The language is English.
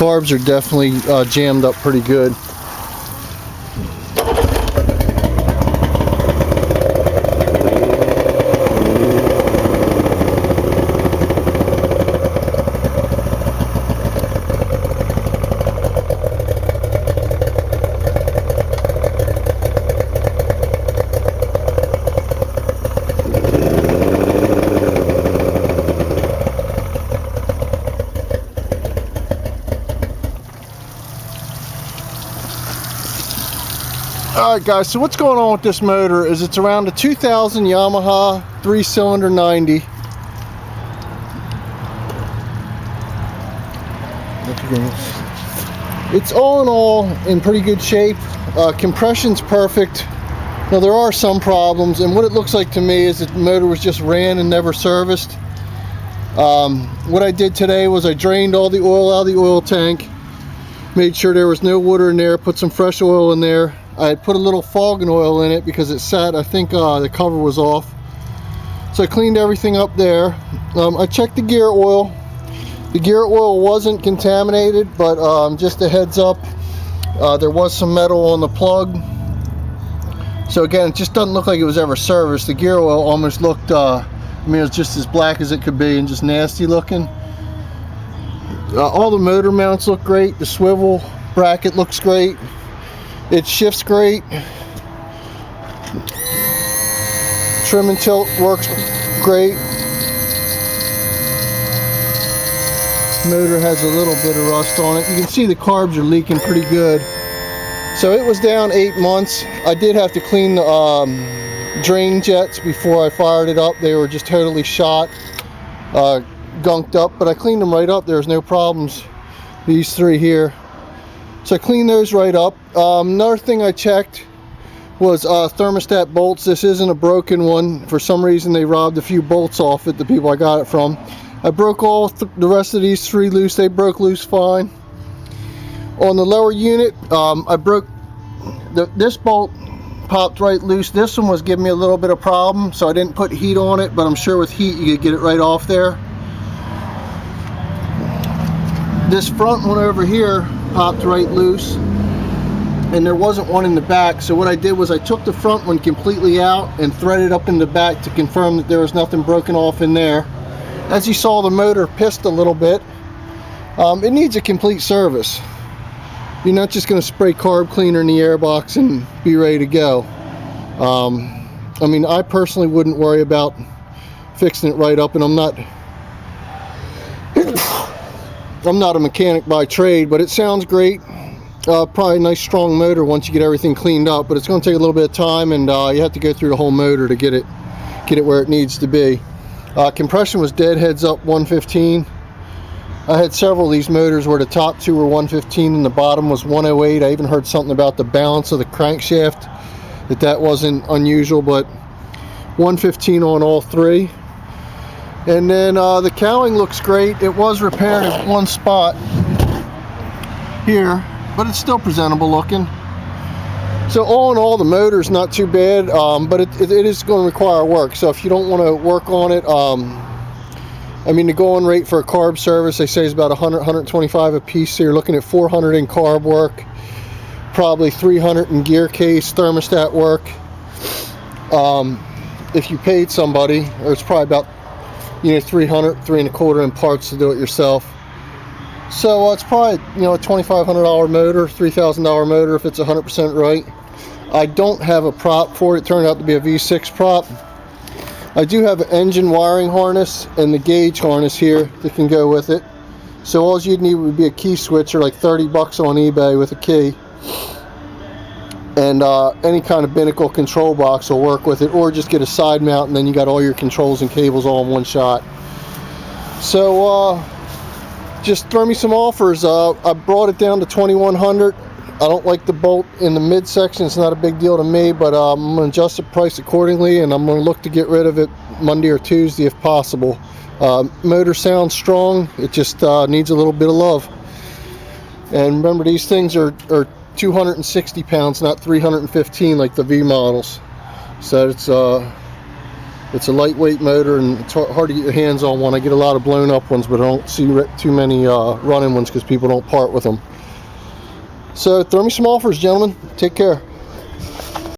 carbs are definitely jammed up pretty good. Alright guys, so what's going on with this motor is it's around a 2000 Yamaha 3-cylinder 90. It's all in all in pretty good shape. Compression's perfect. Now there are some problems, and what it looks like to me is that the motor was just ran and never serviced. What I did today was I drained all the oil out of the oil tank, made sure there was no water in there, put some fresh oil in there. I had put a little fogging oil in it because it sat, I think the cover was off. So I cleaned everything up there. I checked the gear oil. The gear oil wasn't contaminated, but just a heads up, there was some metal on the plug. So again, it just doesn't look like it was ever serviced. The gear oil almost looked, I mean, it was just as black as it could be and just nasty looking. All the motor mounts look great. The swivel bracket looks great. It shifts great. Trim and tilt works great. Motor has a little bit of rust on it. You can see the carbs are leaking pretty good. So it was down 8 months. I did have to clean the drain jets before I fired it up. They were just totally shot, gunked up, but I cleaned them right up. There's no problems. These three here. So I cleaned those right up. Another thing I checked was thermostat bolts. This isn't a broken one. For some reason they robbed a few bolts off it, the people I got it from. I broke all the rest of these three loose. They broke loose fine. On the lower unit, I broke this bolt, popped right loose. This one was giving me a little bit of problem, so I didn't put heat on it, but I'm sure with heat you could get it right off there. This front one over here popped right loose, and there wasn't one in the back. So what I did was I took the front one completely out and threaded up in the back to confirm that there was nothing broken off in there. As you saw, the motor pissed a little bit. It needs a complete service. You're not just going to spray carb cleaner in the airbox and be ready to go. I mean, I personally wouldn't worry about fixing it right up, and I'm not a mechanic by trade, but it sounds great. Probably a nice strong motor once you get everything cleaned up, but it's going to take a little bit of time, and you have to go through the whole motor to get it where it needs to be. Compression was dead heads up 115. I had several of these motors where the top two were 115 and the bottom was 108. I even heard something about the balance of the crankshaft, that wasn't unusual, but 115 on all three. And then the cowling looks great. It was repaired at one spot here, but it's still presentable looking. So all in all, the motor's not too bad, but it is going to require work. So if you don't want to work on it, I mean, the going rate for a carb service, they say, is about 100, 125 a piece. So you're looking at 400 in carb work, probably 300 in gear case, thermostat work. If you paid somebody, or it's probably about 300, 325 in parts to do it yourself. So it's probably a $2,500 motor, $3,000 motor if it's 100% right. I don't have a prop for it. It turned out to be a V6 prop. I do have an engine wiring harness and the gauge harness here that can go with it. So all you'd need would be a key switcher, like 30 bucks on eBay with a key. And any kind of binnacle control box will work with it, or just get a side mount and then you got all your controls and cables all in one shot. So just throw me some offers. I brought it down to 2,100. I don't like the bolt in the midsection. It's not a big deal to me, but I'm going to adjust the price accordingly, and I'm going to look to get rid of it Monday or Tuesday if possible. Motor sounds strong. It just needs a little bit of love. And remember, these things are 260 pounds, not 315 like the V models. So it's It's a lightweight motor, and it's hard to get your hands on one. I get a lot of blown up ones, but I don't see too many running ones because people don't part with them. So throw me some offers, gentlemen. Take care.